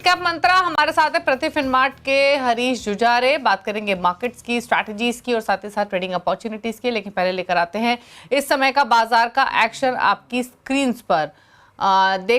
Cap मंत्रा हमारे साथ है प्रति फिनमार्ट के हरीश जुजारे। बात करेंगे मार्केट्स की, स्ट्रैटेजीज की और साथ ही साथ ट्रेडिंग अपॉर्चुनिटीज की। लेकिन पहले लेकर आते हैं इस समय का बाजार का एक्शन आपकी स्क्रीन पर।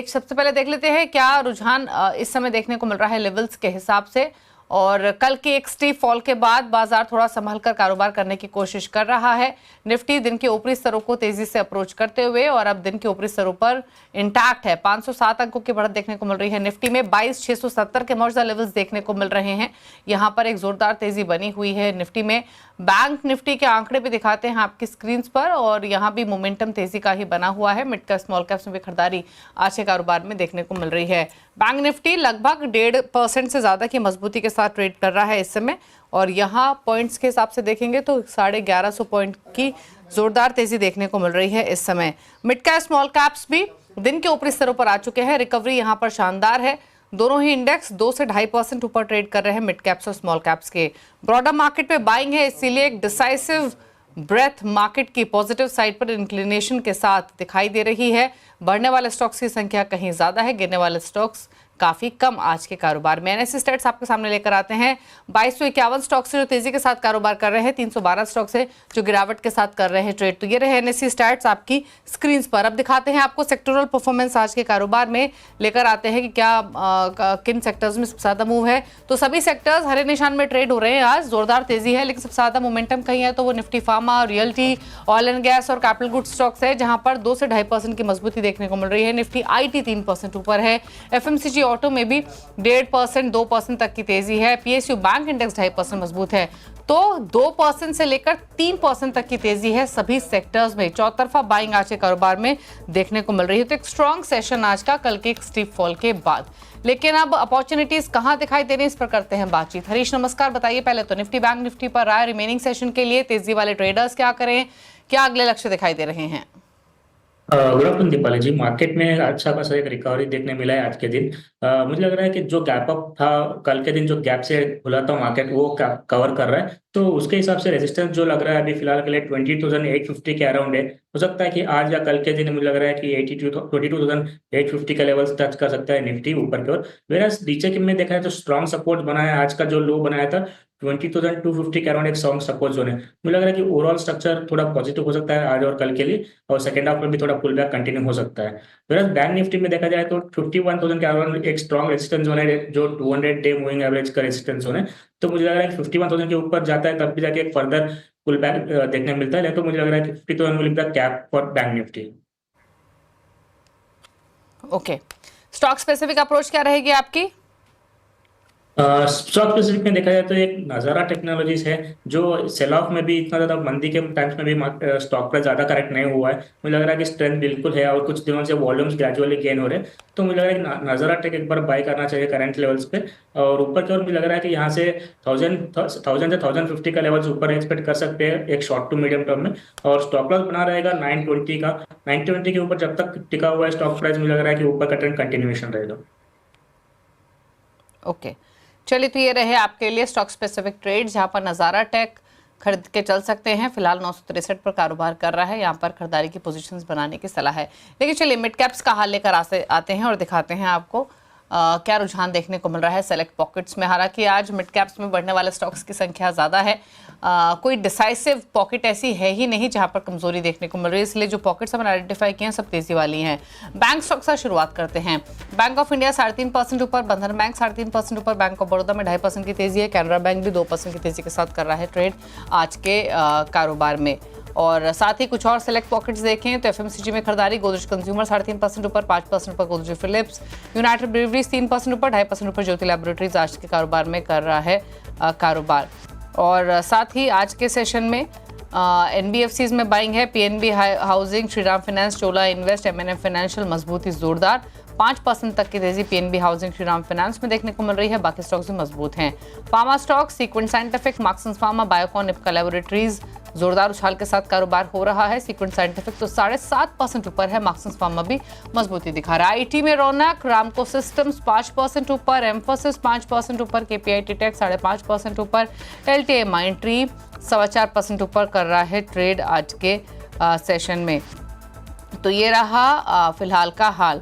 सबसे पहले देख लेते हैं क्या रुझान इस समय देखने को मिल रहा है लेवल्स के हिसाब से। और कल के एक स्टीप फॉल के बाद बाजार थोड़ा संभल कर कारोबार करने की कोशिश कर रहा है। निफ्टी दिन के ऊपरी स्तरों को तेजी से अप्रोच करते हुए और अब दिन के ऊपरी स्तरों पर इंटैक्ट है। 507 अंकों की बढ़त देखने को मिल रही है। निफ्टी में 22,670 के मौजूदा लेवल्स देखने को मिल रहे हैं। यहां पर एक जोरदार तेजी बनी हुई है निफ्टी में। बैंक निफ्टी के आंकड़े भी दिखाते हैं आपकी स्क्रीन पर और यहाँ भी मोमेंटम तेजी का ही बना हुआ है। मिड कैप स्मॉल कैप्स में भी खरीदारी आज के कारोबार में देखने को मिल रही है। बैंक निफ्टी लगभग 1.5% से ज्यादा की मजबूती के साथ ट्रेड कर रहा है इस समय और यहाँ पॉइंट्स के हिसाब से देखेंगे तो 1150 पॉइंट की जोरदार तेजी देखने को मिल रही है इस समय। मिड कैप स्मॉल कैप्स भी दिन के ऊपरी स्तरों पर आ चुके हैं। रिकवरी यहाँ पर शानदार है। दोनों ही इंडेक्स 2 से 2.5% ऊपर ट्रेड कर रहे हैं मिड कैप्स और स्मॉल कैप्स के। ब्रॉडर मार्केट पे बाइंग है, इसीलिए एक डिसाइसिव ब्रेथ मार्केट की पॉजिटिव साइड पर इंक्लिनेशन के साथ दिखाई दे रही है। बढ़ने वाले स्टॉक्स की संख्या कहीं ज्यादा है, गिरने वाले स्टॉक्स काफी कम आज के कारोबार में। एनएससी स्टैट्स आपके सामने लेकर आते हैं। 2251 स्टॉक से जो तेजी के साथ कारोबार कर रहे हैं, 312 स्टॉक से जो गिरावट के साथ कर रहे हैं ट्रेड। तो ये रहे एनएससी स्टैट्स आपकी स्क्रीन पर। अब दिखाते हैं आपको सेक्टोरल परफॉर्मेंस आज के कारोबार में लेकर आते हैं कि क्या किन सेक्टर्स में सबसे ज्यादा मूव है। तो सभी सेक्टर्स हरे निशान में ट्रेड हो रहे हैं। आज जोरदार तेजी है, लेकिन सबसे ज्यादा मोमेंटम कहीं है तो वो Nifty pharma, realty, oil and gas और कैपिटल गुड्स स्टॉक्स है, जहां पर 2 से 2.5% की मजबूती देखने को मिल रही है। निफ्टी आईटी 3% ऊपर है। एफएमसीजी ऑटो में भी 1.5% 2% तक की तेजी है। पीएसयू बैंक इंडेक्स 2.5% मजबूत है। तो 2% से लेकर 3% तक की तेजी है सभी सेक्टर्स में। चौतरफा बाइंग आज के कारोबार में देखने को मिल रही है। तो एक स्ट्रॉन्ग सेशन आज का कल के एक स्टीप फॉल के बाद। लेकिन अब अपॉर्चुनिटीज कहां दिखाई दे रही है इस पर करते हैं बातचीत। हरीश नमस्कार, बताइए पहले तो निफ्टी बैंक निफ्टी पर राय रिमेनिंग सेशन के लिए तेजी वाले ट्रेडर्स क्या करें, क्या अगले लक्ष्य दिखाई दे रहे हैं? गुड आफ्टरनून दीपाली जी। मार्केट में अच्छा खासा एक रिकवरी देखने मिला है आज के दिन। मुझे लग रहा है कि जो गैप अप था कल के दिन, जो गैप से खुला था मार्केट, वो कवर कर रहा है। तो उसके हिसाब से रेजिस्टेंस जो लग रहा है अभी फिलहाल के लिए 22,850 के अराउंड है। हो सकता है कि आज या कल के दिन मुझे लग रहा है कि 22,850 का लेवल टच कर सकता है निफ्टी ऊपर की ओर। वेराज नीचे के में देखा है तो स्ट्रॉन्ग सपोर्ट बना है। आज का जो लो बनाया था 20,250 के अराउंड एक स्ट्रॉन्ग सपोर्ट जोन है। मुझे लग रहा है कि ओवरऑल स्ट्रक्चर थोड़ा पॉजिटिव हो सकता है आज और कल के लिए, और सेकंड हाफ में भी थोड़ा पुल बैक कंटिन्यू हो सकता है। वेराज बैंक निफ्टी में देखा जाए तो 51,000 के अराउंड एक स्ट्रॉन्ग रेजिस्टेंस जोन है, जो 200 डे मूविंग एवरेज का रेजिस्टेंस जोन है। तो मुझे लग रहा है कि 51,000 के ऊपर जाता है तब भी जाके एक फर्दर पुल बैक देखने मिलता है। तो मुझे लग रहा है कि 50,000 will be the cap for bank Nifty. Okay, stock specific approach क्या रहेगी आपकी? स्टॉक स्पेसिफिक में देखा जाए तो एक नजारा टेक्नोलॉजीज है, जो सेल ऑफ में भी इतना ज्यादा मंदी के टाइम्स में भी स्टॉक प्राइस ज्यादा करेक्ट नहीं हुआ है। मुझे लग रहा है कि स्ट्रेंथ बिल्कुल है और कुछ दिनों से वॉल्यूम्स ग्रेजुअली गेन हो रहे हैं। तो मुझे लग रहा है कि नजारा टेक एक बार बाय करना चाहिए करंट लेवल्स पे। और ऊपर की ओर मुझे लग रहा है कि यहाँ से 1000 से 1050 का लेवल्स ऊपर एक्सपेक्ट कर सकते हैं एक शॉर्ट टू मीडियम टर्म में। और स्टॉप लॉस बना रहेगा 920 का। 920 के ऊपर जब तक टिका हुआ है स्टॉक प्राइस, मुझे लग रहा है कि ऊपर का ट्रेंड कंटिन्यूएशन रहेगा। ओके, चलिए तो ये रहे आपके लिए स्टॉक स्पेसिफिक ट्रेड, जहां पर नज़ारा टेक खरीद के चल सकते हैं। फिलहाल 963 पर कारोबार कर रहा है। यहाँ पर खरीदारी की पोजीशंस बनाने की सलाह है। लेकिन चलिए मिड कैप्स का हाल लेकर आते हैं और दिखाते हैं आपको क्या रुझान देखने को मिल रहा है सेलेक्ट पॉकेट्स में। हालांकि आज मिड कैप्स में बढ़ने वाले स्टॉक्स की संख्या ज़्यादा है। कोई डिसाइसिव पॉकेट ऐसी है ही नहीं जहां पर कमजोरी देखने को मिल रही है, इसलिए जो पॉकेट्स हमने आइडेंटिफाई किए हैं सब तेजी वाली हैं। बैंक स्टॉक से शुरुआत करते हैं। बैंक ऑफ इंडिया 3.5% ऊपर, बंधन बैंक 3.5% ऊपर, बैंक ऑफ बड़ौदा में 2.5% की तेजी है। कैनरा बैंक भी 2% की तेजी के साथ कर रहा है ट्रेड आज के कारोबार में। और साथ ही कुछ और सेलेक्ट पॉकेट्स देखें तो एफएमसीजी में खरीदारी, गोदरेज कंज्यूमर 3.5% ऊपर, 5% ऊपर गोदरेज फिलिप्स, यूनाइटेड ब्रेवरीज 3% ऊपर, 2.5% ऊपर ज्योति लैबोरेटरीज आज के कारोबार में कर रहा है कारोबार। और साथ ही आज के सेशन में एनबीएफसीज में बाइंग है। पीएनबी हाउसिंग, श्रीराम फाइनेंस, चोला इन्वेस्ट, एमएनएम फाइनेंशियल मजबूती जोरदार। 5% तक की तेजी पीएनबी हाउसिंग, श्रीराम फाइनेंस में देखने को मिल रही है। बाकी स्टॉक्स भी मजबूत हैं। Pharma stock, Sequent Scientific, Marksans pharma, Biocon, Ipca laboratories जोरदार उछाल के साथ कारोबार हो रहा है। सीक्वेंट साइंटिफिक तो 7.5% ऊपर है। मार्क्संस फार्मा भी मजबूती दिखा रहा है। आईटी में रौनक, रामको सिस्टम्स 5% ऊपर, एम्फोसिस 5% ऊपर, केपीआईटी टेक 5.5% ऊपर, एलटीए माइंट्री 4.25% ऊपर कर रहा है ट्रेड आज के सेशन में। तो ये रहा फिलहाल का हाल।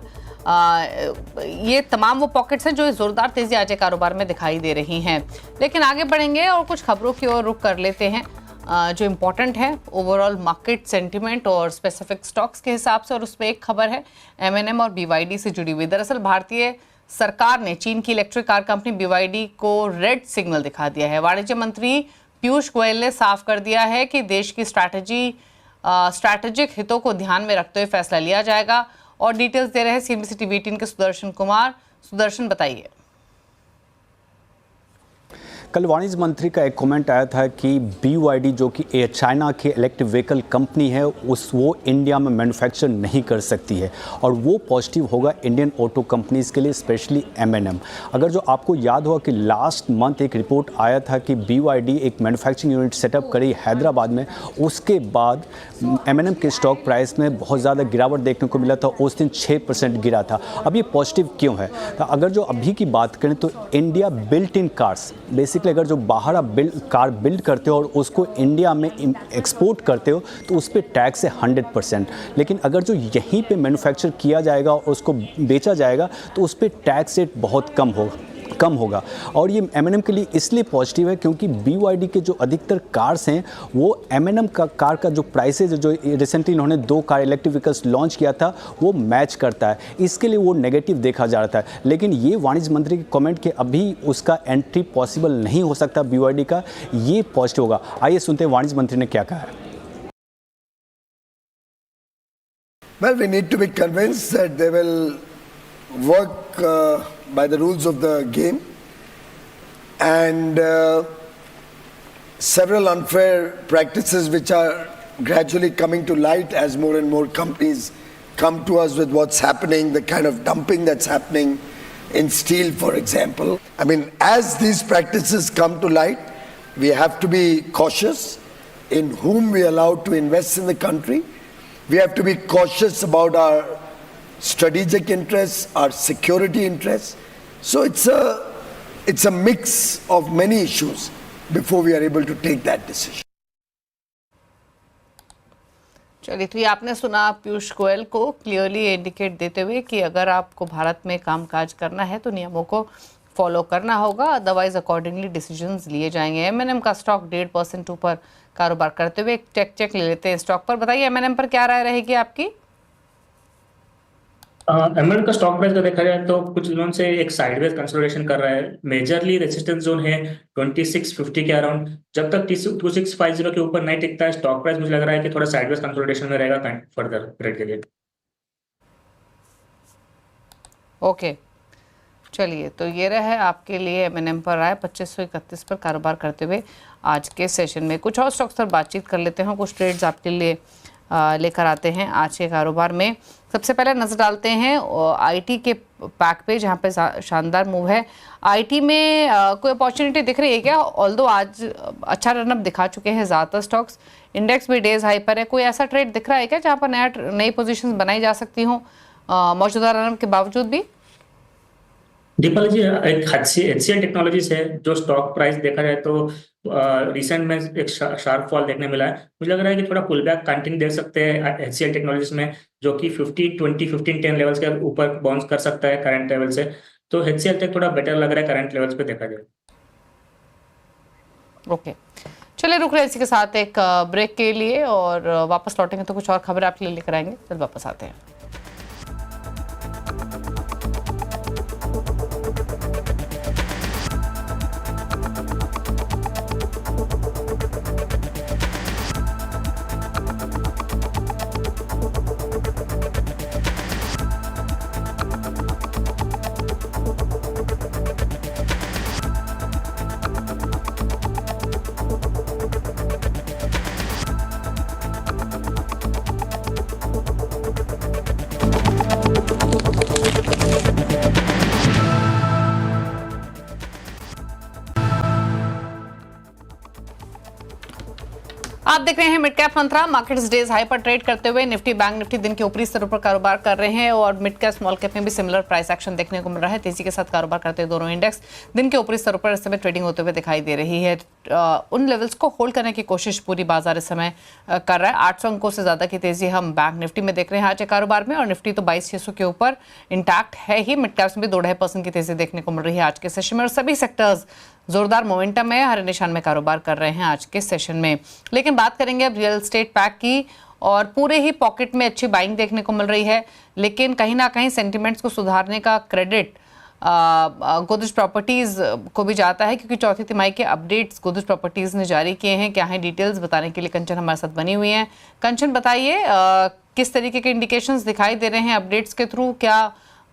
ये तमाम वो पॉकेट्स हैं जो जोरदार तेजी आज कारोबार में दिखाई दे रही हैं। लेकिन आगे बढ़ेंगे और कुछ खबरों की ओर रुख कर लेते हैं जो इम्पोर्टेंट है ओवरऑल मार्केट सेंटिमेंट और स्पेसिफिक स्टॉक्स के हिसाब से। और उसमें एक खबर है M&M और BYD से जुड़ी हुई। दरअसल भारतीय सरकार ने चीन की इलेक्ट्रिक कार कंपनी BYD को रेड सिग्नल दिखा दिया है। वाणिज्य मंत्री पीयूष गोयल ने साफ कर दिया है कि देश की स्ट्रैटेजिक हितों को ध्यान में रखते हुए फैसला लिया जाएगा। और डिटेल्स दे रहे हैं CNBC TV 18 के सुदर्शन कुमार। सुदर्शन, बताइए। कल वाणिज्य मंत्री का एक कमेंट आया था कि BYD जो कि चाइना की इलेक्ट्रिक व्हीकल कंपनी है वो इंडिया में मैन्युफैक्चर नहीं कर सकती है और वो पॉजिटिव होगा इंडियन ऑटो कंपनीज़ के लिए, स्पेशली M&M। अगर जो आपको याद होगा कि लास्ट मंथ एक रिपोर्ट आया था कि BYD एक मैन्युफैक्चरिंग यूनिट सेटअप करी हैदराबाद में, उसके बाद M&M के स्टॉक प्राइस में बहुत ज़्यादा गिरावट देखने को मिला था। उस दिन 6% गिरा था। अब ये पॉजिटिव क्यों है? तो अगर जो अभी की बात करें तो India built in cars, basically अगर जो बाहर आप कार बिल्ड करते हो और उसको इंडिया में एक्सपोर्ट करते हो तो उस पर टैक्स है 100%। लेकिन अगर जो यहीं पे मैन्युफैक्चर किया जाएगा और उसको बेचा जाएगा तो उस पर टैक्स रेट बहुत कम होगा। और ये M&M के लिए इसलिए पॉजिटिव है क्योंकि BYD के जो अधिकतर कार्स हैं वो M&M का कार का जो प्राइसेज जो रिसेंटली इन्होंने 2 कार इलेक्ट्रिक व्हीकल्स लॉन्च किया था वो मैच करता है, इसके लिए वो नेगेटिव देखा जा रहा था। लेकिन ये वाणिज्य मंत्री के कमेंट के अभी उसका एंट्री पॉसिबल नहीं हो सकता BYD का, ये पॉजिटिव होगा। आइए सुनते हैं वाणिज्य मंत्री ने क्या कहा है। Well, we need to be convinced that they will work by the rules of the game, and several unfair practices which are gradually coming to light as more and more companies come to us with what's happening, the kind of dumping that's happening in steel, for example. I mean, as these practices come to light, we have to be cautious in whom we allow to invest in the country. We have to be cautious about our strategic interests, our security interests. So it's a mix of many issues before we are able to take that decision. चलिए, तो ये आपने सुना पीयूष गोयल को clearly indicate देते हुए कि अगर आपको भारत में कामकाज करना है तो नियमों को फॉलो करना होगा, अदरवाइज अकॉर्डिंगली डिसीजंस लिए जाएंगे। M&M का स्टॉक 1.5% ऊपर कारोबार करते हुए एक चेक ले लेते हैं स्टॉक पर। बताइए M&M पर क्या राय रहेगी आपकी? M&M का स्टॉक प्राइस का देखा जाए तो कुछ दिनों से एक साइडवेज कंसोलिडेशन कर रहा है। मेजरली रेजिस्टेंस जोन है 2650 के अराउंड। जब तक 2650 के ऊपर नहीं टिकता है स्टॉक प्राइस, मुझे लग रहा है कि थोड़ा साइडवेज कंसोलिडेशन में रहेगा फर्दर ट्रेड के लिए। ओके, चलिए, तो ये रहे आपके लिए M&M पर आए 2531 पर कारोबार करते हुए आज के सेशन में। कुछ और स्टॉक्स पर बातचीत कर लेते हैं, कुछ ट्रेड्स आपके लिए लेकर आते हैं आज के कारोबार में। सबसे पहले नज़र डालते हैं IT के पैक पे, जहाँ पे शानदार मूव है। IT में कोई अपॉर्चुनिटी दिख रही है क्या? ऑल्दो आज अच्छा रनअप दिखा चुके हैं ज़्यादातर स्टॉक्स, इंडेक्स भी डेज हाई पर है। कोई ऐसा ट्रेड दिख रहा है क्या जहाँ पर नई पोजीशंस बनाई जा सकती हों मौजूदा रनअप के बावजूद भी? दीपाली जी, एक HCL टेक्नोलॉजीज है जो स्टॉक प्राइस देखा जाए तो रिसेंट में एक शार्प फॉल देखने मिला है। मुझे लग रहा है कि थोड़ा पुल बैक कंटिन्यू देख सकते हैं HCL टेक्नोलॉजीज में, जो कि 50-20 15-10 लेवल्स के ऊपर बाउंस कर सकता है करंट लेवल से। तो HCL तक थोड़ा बेटर लग रहा है करंट लेवल्स पे देखा जाए। ओके, चलिए रुक रहे इसी के साथ एक ब्रेक के लिए और वापस लौटेंगे तो कुछ और खबर आपके लिए लेकर आएंगे। चल वापस आते हैं। आप देख रहे हैं मिड कैप मंत्रा। मार्केट्स डेज हाई पर ट्रेड करते हुए निफ्टी बैंक निफ्टी दिन के ऊपरी स्तरों पर कारोबार कर रहे हैं और मिड कैप स्मॉल कैप में भी सिमिलर प्राइस एक्शन देखने को मिल रहा है। तेजी के साथ कारोबार करते हुए दोनों इंडेक्स दिन के ऊपरी स्तरों पर इस समय ट्रेडिंग होते हुए दिखाई दे रही है। उन लेवल्स को होल्ड करने की कोशिश पूरी बाजार इस समय कर रहा है। 800 अंकों से ज्यादा की तेजी हम बैंक निफ्टी में देख रहे हैं आज के कारोबार में, और निफ्टी तो 22,600 के ऊपर इंटैक्ट है ही। मिड कैप्स में भी 2.5% की तेजी देखने को मिल रही है आज के सेशन में, और सभी सेक्टर्स जोरदार मोमेंटम में हरे निशान में कारोबार कर रहे हैं आज के सेशन में। लेकिन बात करेंगे अब रियल एस्टेट पैक की, और पूरे ही पॉकेट में अच्छी बाइंग देखने को मिल रही है, लेकिन कहीं ना कहीं सेंटिमेंट्स को सुधारने का क्रेडिट गोदरेज प्रॉपर्टीज को भी जाता है, क्योंकि चौथी तिमाही के अपडेट्स गोदरेज प्रॉपर्टीज ने जारी किए हैं। क्या है डिटेल्स बताने के लिए कंचन हमारे साथ बनी हुई हैं। कंचन बताइए किस तरीके के इंडिकेशंस दिखाई दे रहे हैं अपडेट्स के थ्रू, क्या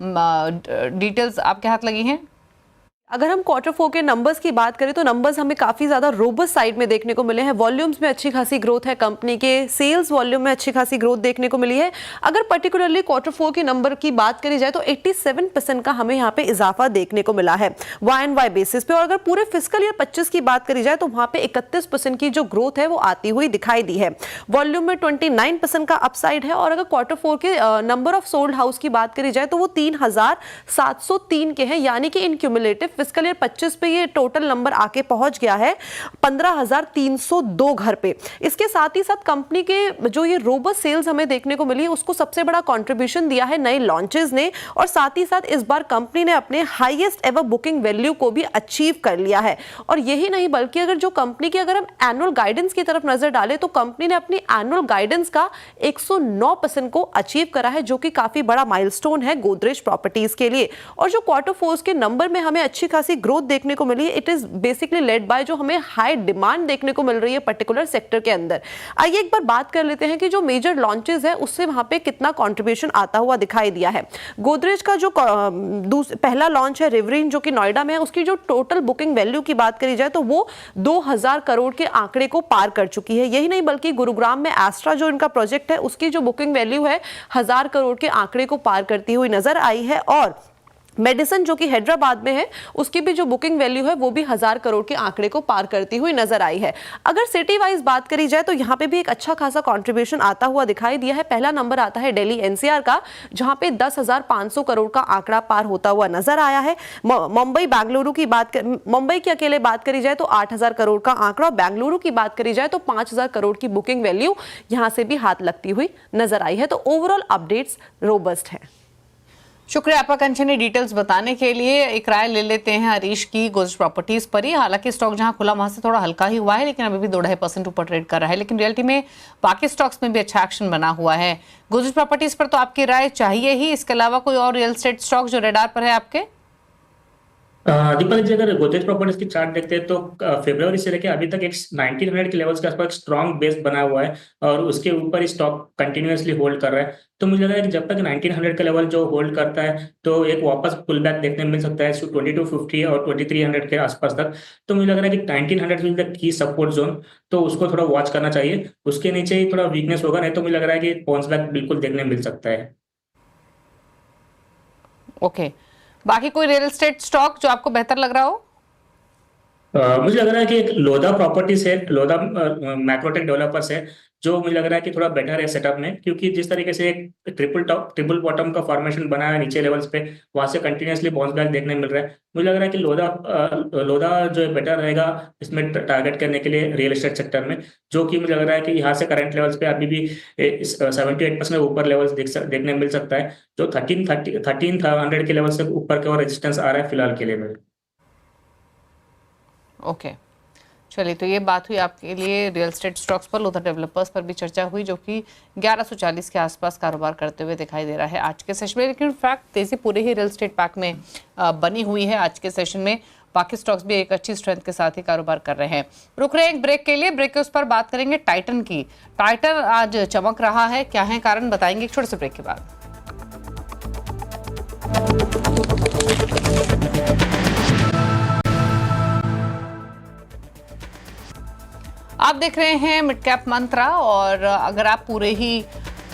डिटेल्स आपके हाथ लगी हैं? अगर हम क्वार्टर 4 के नंबर्स की बात करें तो नंबर्स हमें काफ़ी ज़्यादा रोबस्ट साइड में देखने को मिले हैं। वॉल्यूम्स में अच्छी खासी ग्रोथ है, कंपनी के सेल्स वॉल्यूम में अच्छी खासी ग्रोथ देखने को मिली है। अगर पर्टिकुलरली क्वार्टर 4 के नंबर की बात करी जाए तो 87% का हमें यहाँ पे इजाफा देखने को मिला है YoY बेसिस पे। और अगर पूरे फिस्कल ईयर 25 की बात करी जाए तो वहाँ पे 31% की जो ग्रोथ है वो आती हुई दिखाई दी है। वॉल्यूम में 29% का अपसाइड है। और अगर क्वार्टर 4 के नंबर ऑफ सोल्ड हाउस की बात करी जाए तो वो 3,703 के हैं, यानी कि इन क्यूमुलेटिव फिस्कल ईयर 25 पे ये टोटल नंबर आके पहुंच गया है 15,302 घर पे। इसके साथ ही साथ कंपनी के जो ये रोबस्ट सेल्स हमें देखने को मिली है उसको सबसे बड़ा कंट्रीब्यूशन दिया है नए लॉन्चेस ने, और साथ ही साथ इस बार कंपनी ने अपने हाईएस्ट एवर बुकिंग वैल्यू को भी अचीव कर लिया है। और यही नहीं बल्कि अगर जो कंपनी की अगर हम एनुअल गाइडेंस की तरफ नजर डालें तो कंपनी ने अपनी एनुअल गाइडेंस का 109% को अचीव करा है, जो कि काफी बड़ा माइलस्टोन है गोदरेज प्रॉपर्टीज के लिए। और जो क्वार्टर 4 के नंबर में हमें अच्छी खासी ग्रोथ देखने को मिली है, it is basically led by जो हमें हाई डिमांड देखने को मिल रही है पर्टिकुलर सेक्टर के अंदर। आइए एक बार बात कर लेते हैं कि जो मेजर लॉन्चेस है उससे वहां पे कितना कंट्रीब्यूशन आता हुआ दिखाई दिया है। गोदरेज का जो पहला लॉन्च है रिवरीन जो कि नोएडा में है, उसकी जो टोटल बुकिंग वैल्यू की बात करी जाए तो वो 2,000 करोड़ के आंकड़े को पार कर चुकी है। यही नहीं बल्कि गुरुग्राम में एस्ट्रा जो इनका प्रोजेक्ट है उसकी जो बुकिंग वैल्यू है 1,000 करोड़ के आंकड़े को पार करती हुई नजर आई है। और मेडिसन जो कि हैदराबाद में है उसकी भी जो बुकिंग वैल्यू है वो भी 1,000 करोड़ के आंकड़े को पार करती हुई नजर आई है। अगर सिटी वाइज बात करी जाए तो यहाँ पे भी एक अच्छा खासा कंट्रीब्यूशन आता हुआ दिखाई दिया है। पहला नंबर आता है दिल्ली NCR का, जहाँ पे 10,500 करोड़ का आंकड़ा पार होता हुआ नजर आया है। मुंबई बेंगलुरु की मुंबई की अकेले बात करी जाए तो 8,000 करोड़ का आंकड़ा, बेंगलुरु की बात करी जाए तो 5,000 करोड़ की बुकिंग वैल्यू यहाँ से भी हाथ लगती हुई नजर आई है। तो ओवरऑल अपडेट्स रोबस्ट है। शुक्रिया आपका कंचन ने डिटेल्स बताने के लिए। एक राय ले लेते हैं हरीश की गोदरेज प्रॉपर्टीज पर ही। हालांकि स्टॉक जहां खुला वहां से थोड़ा हल्का ही हुआ है, लेकिन अभी भी 2.5% ऊपर ट्रेड कर रहा है, लेकिन रियलिटी में बाकी स्टॉक्स में भी अच्छा एक्शन बना हुआ है। गोदरेज प्रॉपर्टीज पर तो आपकी राय चाहिए ही, इसके अलावा कोई और रियल एस्टेट स्टॉक जो रेडार पर है आपके? दीपक जी, अगर गोदरेज प्रॉपर्टीज की चार्ट देखते हैं तो फरवरी से लेकर अभी तक एक 1900 के लेवल्स के आसपास स्ट्रॉन्ग बेस बना हुआ है और उसके ऊपर ही स्टॉक कंटिन्यूअसली होल्ड कर रहा है। तो मुझे लग रहा है कि जब तक 1900 का लेवल जो होल्ड करता है तो एक वापस पुल बैक देखने मिल सकता है 2250 और 2300 के आसपास तक। तो मुझे लग रहा है कि 1900 is the key support zone, तो उसको थोड़ा वॉच करना चाहिए। उसके नीचे ही थोड़ा वीकनेस होगा, नहीं तो मुझे लग रहा है कि बाउंस बैक बिल्कुल देखने मिल सकता है। ओके, बाकी कोई रियल एस्टेट स्टॉक जो आपको बेहतर लग रहा हो? मुझे लग रहा है कि एक लोधा प्रॉपर्टीज है, लोधा मैक्रोटेक डेवलपर्स है, जो मुझे लग रहा है कि थोड़ा बेटर है सेटअप में, क्योंकि जिस तरीके से एक ट्रिपल बॉटम का फॉर्मेशन बना है नीचे लेवल्स पे, वहां से कंटिन्यूअसली बाउंस बैक देखने मिल रहा है। मुझे लग रहा है कि लोधा जो है बेटर रहेगा इसमें टारगेट करने के लिए रियल एस्टेट सेक्टर में, जो कि मुझे लग रहा है कि यहाँ से करंट लेवल्स पे अभी भी 78% ऊपर लेवल्स देखने मिल सकता है, जो 1300 के लेवल से ऊपर के और रेजिस्टेंस आ रहा है फिलहाल के लिए। ओके, चलिए, तो ये बात हुई आपके लिए रियल एस्टेट स्टॉक्स पर। लोधा डेवलपर्स पर भी चर्चा हुई जो कि 1140 के आसपास कारोबार करते हुए दिखाई दे रहा है आज के सेशन में। लेकिन फैक्ट तेजी पूरे ही रियल एस्टेट पैक में बनी हुई है आज के सेशन में। बाकी स्टॉक्स भी एक अच्छी स्ट्रेंथ के साथ ही कारोबार कर रहे हैं। रुक रहे हैं एक ब्रेक के लिए, ब्रेक के उस पर बात करेंगे टाइटन की। टाइटन आज चमक रहा है, क्या है कारण, बताएंगे एक छोटे से ब्रेक के बाद। आप देख रहे हैं मिड कैप मंत्रा, और अगर आप पूरे ही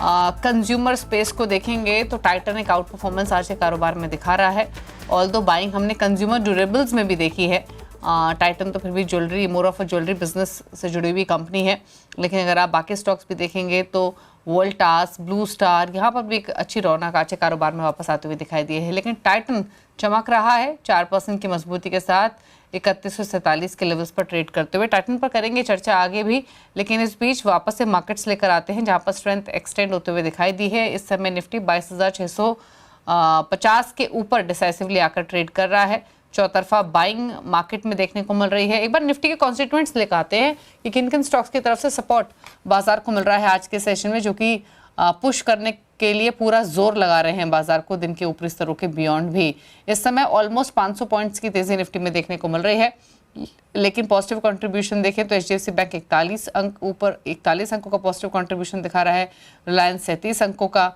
कंज्यूमर स्पेस को देखेंगे तो टाइटन एक आउट परफॉर्मेंस आज के कारोबार में दिखा रहा है। ऑल्दो बाइंग हमने कंज्यूमर ड्यूरेबल्स में भी देखी है, टाइटन तो फिर भी jewellery, more of a jewellery business से जुड़ी हुई कंपनी है, लेकिन अगर आप बाकी स्टॉक्स भी देखेंगे तो वोल्टास, ब्लू स्टार, यहाँ पर भी एक अच्छी रौनक आज के कारोबार में वापस आते हुए दिखाई दी है। लेकिन टाइटन चमक रहा है 4% की मजबूती के साथ 3147 के लेवल्स पर ट्रेड करते हुए। टाइटन पर करेंगे चर्चा आगे भी, लेकिन इस बीच वापस से मार्केट्स लेकर आते हैं जहाँ पर स्ट्रेंथ एक्सटेंड होते हुए दिखाई दी है। इस समय निफ्टी 22,650 के ऊपर डिसाइसिवली आकर ट्रेड कर रहा है। चौतरफा बाइंग मार्केट में देखने को मिल रही है। एक बार निफ्टी के कॉन्स्टिट्यूएंट्स लेकर आते हैं कि किन किन स्टॉक्स की तरफ से सपोर्ट बाजार को मिल रहा है आज के सेशन में, जो कि पुश करने के लिए पूरा जोर लगा रहे हैं बाजार को दिन के ऊपरी स्तरों के बियॉन्ड भी। इस समय ऑलमोस्ट 500 पॉइंट्स की तेजी निफ्टी में देखने को मिल रही है, लेकिन पॉजिटिव कंट्रीब्यूशन देखें तो HDFC बैंक 41 अंक ऊपर 41 अंकों का पॉजिटिव कंट्रीब्यूशन दिखा रहा है, रिलायंस 37 अंकों का,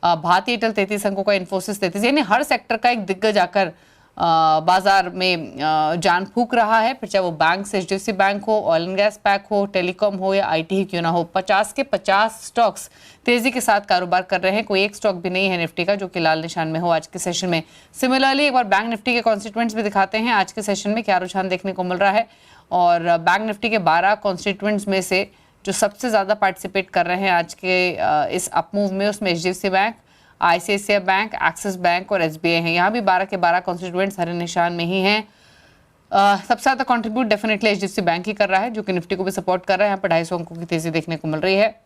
भारतीय एयरटेल 33 अंकों का, इन्फोसिस 33, यानी हर सेक्टर का एक दिग्गज आकर बाजार में जान फूक रहा है। फिर चाहे वो बैंक से HDFC बैंक हो, ऑयल एंड गैस पैक हो, टेलीकॉम हो या IT ही क्यों ना हो, 50 के 50 स्टॉक्स तेजी के साथ कारोबार कर रहे हैं। कोई एक स्टॉक भी नहीं है निफ्टी का जो कि लाल निशान में हो आज के सेशन में। सिमिलरली एक बार बैंक निफ्टी के कॉन्स्टिट्यूएंट्स भी दिखाते हैं आज के सेशन में क्या रुझान देखने को मिल रहा है। और बैंक निफ्टी के 12 कॉन्स्टिट्यूएंट्स में से जो सबसे ज़्यादा पार्टिसिपेट कर रहे हैं आज के इस अपमूव में, उसमें HDFC bank, ICICI bank, axis bank और SBI हैं। यहाँ भी 12 के 12 कॉन्स्टिट्यूएंट्स हरे निशान में ही हैं। सबसे ज़्यादा कंट्रीब्यूट डेफिनेटली HDFC बैंक ही कर रहा है, जो कि निफ्टी को भी सपोर्ट कर रहा है। यहाँ पर 250 अंकों की तेजी देखने को मिल रही है।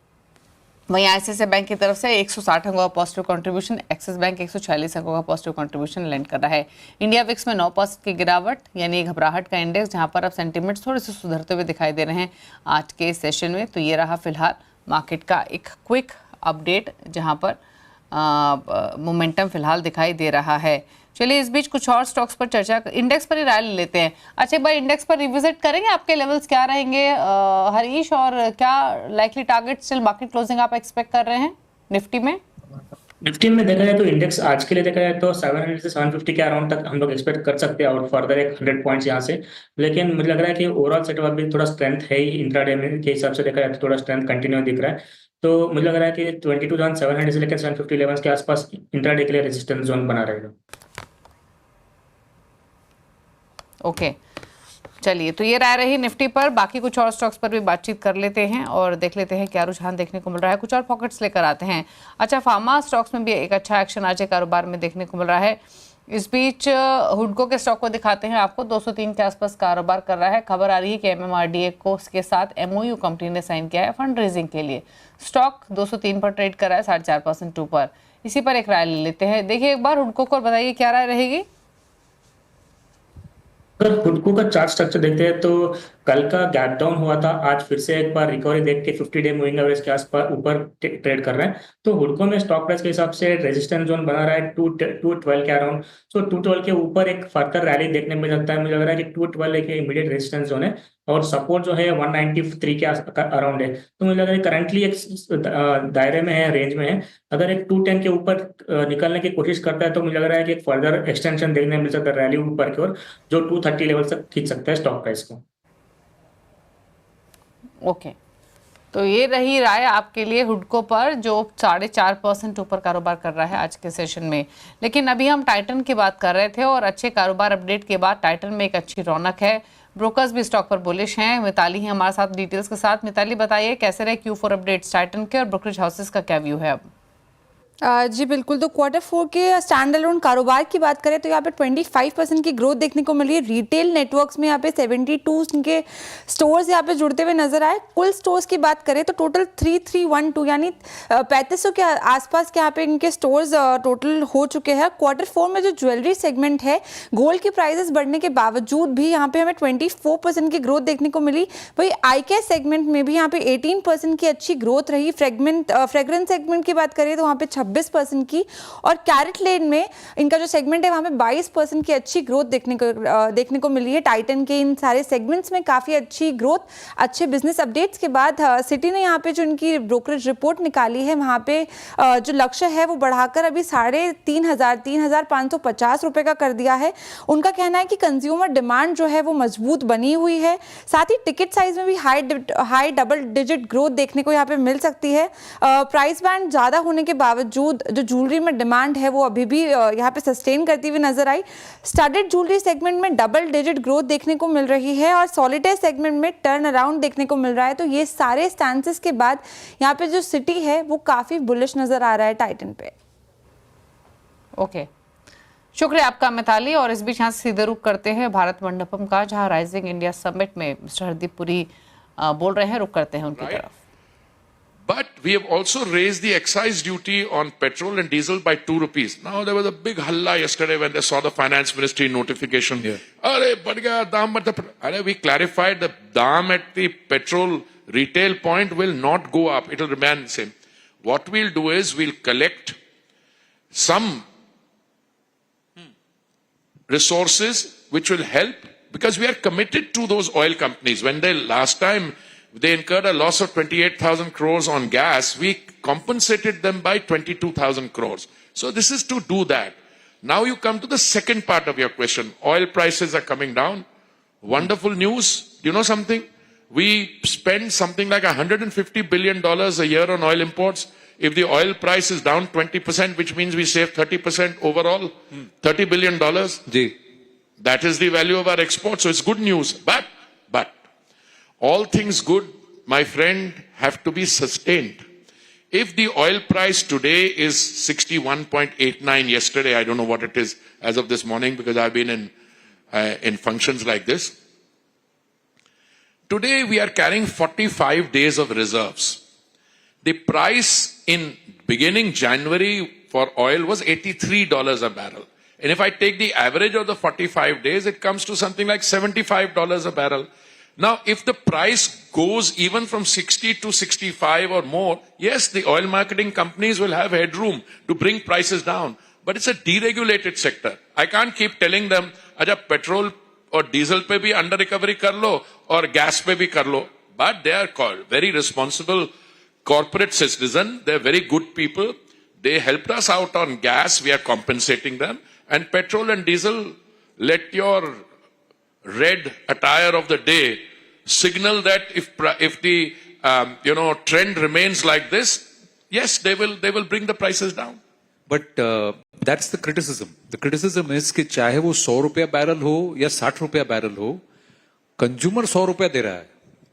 वहीं ICICI बैंक की तरफ से 160 अंकों का पॉजिटिव कंट्रीब्यूशन, एक्सिस बैंक 146 अंकों का पॉजिटिव कंट्रीब्यूशन लैंड कर रहा है। इंडिया विक्स में 9% की गिरावट, यानी घबराहट का इंडेक्स, जहां पर अब सेंटीमेंट्स थोड़े से सुधरते हुए दिखाई दे रहे हैं आज के सेशन में। तो ये रहा फिलहाल मार्केट का एक क्विक अपडेट, जहां पर मोमेंटम फिलहाल दिखाई दे रहा है। चलिए इस बीच कुछ और स्टॉक्स पर चर्चा, इंडेक्स पर ही राय ले लेते हैं। अच्छा, एक बार इंडेक्स पर रिविजिट करेंगे, आपके लेवल्स क्या रहेंगे हरीश, और क्या likely target still market closing आप एक्सपेक्ट कर रहे हैं निफ्टी में? निफ्टी में देखा जाए तो इंडेक्स आज के लिए देखा जाए तो 700 से 750 के अराउंड तक हम लोग एक्सपेक्ट कर सकते हैं और फर्दर एक 100 पॉइंट्स यहाँ से। लेकिन मुझे लग रहा है कि ओवरऑल सेटअप अभी थोड़ा स्ट्रेंथ है ही, इंट्राडे में के हिसाब से देखा जाए तो थोड़ा स्ट्रेंथ कंटिन्यू दिख रहा है। तो मुझे लग रहा है कि 22,700 से लेकर 750 लेवल्स के आसपास इंट्राडे के लिए रेजिस्टेंस जोन बना रहेगा। ओके, चलिए तो ये राय रही निफ्टी पर। बाकी कुछ और स्टॉक्स पर भी बातचीत कर लेते हैं और देख लेते हैं क्या रुझान देखने को मिल रहा है। कुछ और पॉकेट्स लेकर आते हैं। अच्छा, फार्मा स्टॉक्स में भी एक अच्छा एक्शन आज के कारोबार में देखने को मिल रहा है। इस बीच हुडको के स्टॉक को दिखाते हैं आपको, 203 के आसपास कारोबार कर रहा है। खबर आ रही है कि MMRDA को के साथ MOU कंपनी ने साइन किया है फंड रेजिंग के लिए। स्टॉक 203 पर ट्रेड कर रहा है 4.5% ऊपर। इसी पर एक राय ले लेते हैं। देखिए एक बार हुडको को, बताइए क्या राय रहेगी। अगर हुडको का चार्ट स्ट्रक्चर देखते हैं तो कल का गैप डाउन हुआ था, आज फिर से एक बार रिकवरी देख के 50 डे मूविंग एवरेज के आसपास ऊपर ट्रेड कर रहा है। तो हुडको में स्टॉक प्राइस के हिसाब से रेजिस्टेंस जोन बना रहा है 212 के अराउंड। सो 212 के ऊपर एक फर्दर रैली देखने में मिल सकता है। मुझे लग रहा है कि 212 एक इमीडिएट रेजिस्टेंस जोन है और सपोर्ट जो है 193 के अराउंड है। तो मुझे लग रहा है करंटली एक दायरे में है, रेंज में है। अगर एक 210 के ऊपर निकलने की कोशिश करता है तो मुझे लग रहा है कि एक फर्दर एक्सटेंशन देखने मिल सकता है रैली ऊपर की ओर, जो 230 लेवल तक खींच सकता है स्टॉक प्राइस को। ओके, तो ये रही राय आपके लिए हुडको पर, जो 4.5% ऊपर कारोबार कर रहा है आज के सेशन में। लेकिन अभी हम टाइटन की बात कर रहे थे और अच्छे कारोबार अपडेट के बाद टाइटन में एक अच्छी रौनक है। ब्रोकर्स भी स्टॉक पर बुलिश हैं। मिताली है हमारे साथ डिटेल्स के साथ। मिताली बताइए कैसे रहे Q4 अपडेट्स टाइटन के और ब्रोकरेज हाउसेस का क्या व्यू है अब? जी बिल्कुल, तो Q4 के स्टैंड अलोन कारोबार की बात करें तो यहाँ पे 25% की ग्रोथ देखने को मिली है। रिटेल नेटवर्क्स में यहाँ पे 72 के स्टोर्स यहाँ पे जुड़ते हुए नजर आए। कुल स्टोर्स की बात करें तो टोटल 3312 यानी 3500 के आसपास के यहाँ पे इनके स्टोर्स टोटल हो चुके हैं। Q4 में जो ज्वेलरी सेगमेंट है, गोल्ड की प्राइसेस बढ़ने के बावजूद भी यहाँ पे हमें 24% की ग्रोथ देखने को मिली। वही आई केयर सेगमेंट में भी यहाँ पे 18% की अच्छी ग्रोथ रही। फ्रेग्रेंस सेगमेंट की बात करें तो वहाँ पे 26% की, और कैरेट लेन में इनका जो सेगमेंट है वहाँ पे 22% की अच्छी ग्रोथ देखने को मिली है। टाइटन के इन सारे सेगमेंट्स में काफ़ी अच्छी ग्रोथ। अच्छे बिजनेस अपडेट्स के बाद सिटी ने यहाँ पे जो इनकी ब्रोकरेज रिपोर्ट निकाली है, वहाँ पे जो लक्ष्य है वो बढ़ाकर अभी 3,550 रुपये का कर दिया है। उनका कहना है कि कंज्यूमर डिमांड जो है वो मजबूत बनी हुई है। साथ ही टिकट साइज में भी हाई डबल डिजिट ग्रोथ देखने को यहाँ पे मिल सकती है। प्राइस बैंड ज़्यादा होने के बावजूद बावजूद जो ज्वेलरी में डिमांड है वो अभी भी यहाँ पे सस्टेन करती हुई नजर आई। स्टडेड ज्वेलरी सेगमेंट में डबल डिजिट ग्रोथ देखने को मिल रही है और सॉलिटेयर सेगमेंट में टर्न अराउंड देखने को मिल रहा है। तो ये सारे स्टैंसेस के बाद यहाँ पे जो सिटी है वो काफी बुलिश नजर आ रहा है टाइटन पे। ओके, शुक्रिया आपका मिताली। और इस बीच यहाँ से सीधे रुख करते हैं भारत मंडपम का, जहां राइजिंग इंडिया समिट में मिस्टर हरदीप पुरी बोल रहे हैं। रुख करते हैं उनकी तरफ। But we have also raised the excise duty on petrol and diesel by 2 rupees. Now there was a big halla yesterday when they saw the finance ministry notification. Arey, बढ़ गया दाम मतलब. Arey, we clarified the दाम at the petrol retail point will not go up. It will remain the same. What we'll do is we'll collect some resources which will help, because we are committed to those oil companies. When they last time they incurred a loss of 28,000 crores on gas, we compensated them by 22,000 crores. So this is to do that. Now you come to the second part of your question. Oil prices are coming down. Wonderful news. You know something? We spend something like $150 billion a year on oil imports. If the oil price is down 20%, which means we save 30% overall, $30 billion. That is the value of our exports. So it's good news. But all things good, my friend, have to be sustained. If the oil price today is 61.89, yesterday, I don't know what it is as of this morning because I've been in functions like this. Today we are carrying 45 days of reserves. The price in beginning January for oil was $83 a barrel. And if I take the average of the 45 days, it comes to something like $75 a barrel. Now, if the price goes even from 60 to 65 or more, yes, the oil marketing companies will have headroom to bring prices down. But it's a deregulated sector. I can't keep telling them, acha petrol or diesel pe bhi under recovery kar lo or gas pe bhi kar lo. But they are called very responsible corporate citizen. They're very good people. They helped us out on gas. We are compensating them. And petrol and diesel, let your red attire of the day signal that if the trend remains like this, yes, they will bring the prices down. But that's the criticism. The criticism is कि चाहे वो 100 रुपया barrel हो या 60 रुपया barrel हो, consumer 100 रुपया दे रहा है.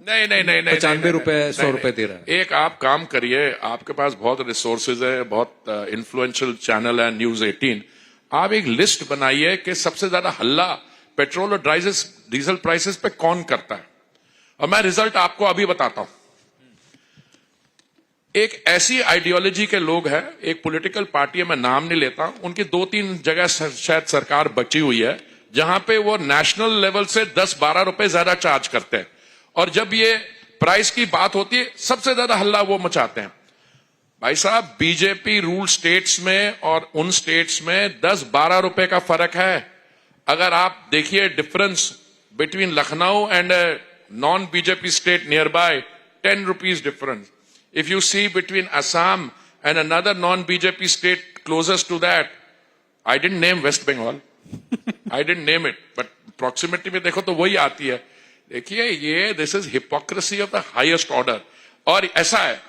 नहीं 95 रुपए 100 रुपए दे रहा है. एक आप काम करिए, आपके पास बहुत रिसोर्सेज है, बहुत इन्फ्लुएंशियल चैनल है न्यूज 18. आप एक लिस्ट बनाइए कि सबसे ज्यादा हल्ला पेट्रोल और डीजल प्राइसेस पे कौन करता है, और मैं रिजल्ट आपको अभी बताता हूं. एक ऐसी आइडियोलॉजी के लोग हैं, एक पॉलिटिकल पार्टी है, मैं नाम नहीं लेता, उनकी 2-3 जगह शायद सरकार बची हुई है जहां पे वो नेशनल लेवल से 10-12 रुपए ज्यादा चार्ज करते हैं, और जब ये प्राइस की बात होती है सबसे ज्यादा हल्ला वो मचाते हैं. भाई साहब, बीजेपी रूल स्टेट्स में और उन स्टेट्स में 10-12 रुपए का फर्क है. अगर आप देखिए difference between Lucknow and non BJP state near by, 10 rupees difference. If you see between Assam and another non-BJP state closest to that, I didn't name West Bengal. I didn't name it, but proximity में देखो तो वही आती है. देखिए ये this is hypocrisy of the highest order. और ऐसा है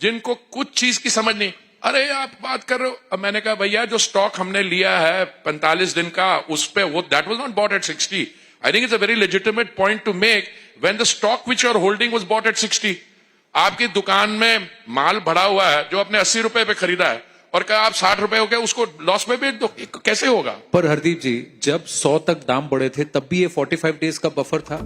जिनको कुछ चीज की समझ नहीं. अरे आप बात कर रहे हो, अब मैंने कहा भैया जो स्टॉक हमने लिया है 45 दिन का, उस पे वो that was not bought at 60. I think it's a very legitimate point to make when the stock which you are holding was bought at 60. आपकी दुकान में माल भरा हुआ है जो आपने 80 रुपए पे खरीदा है और कहा आप 60 रुपए हो गया, उसको लॉस में बेच दो, कैसे होगा? पर हरदीप जी, जब 100 तक दाम बढ़े थे तब भी ये 45 डेज का बफर था.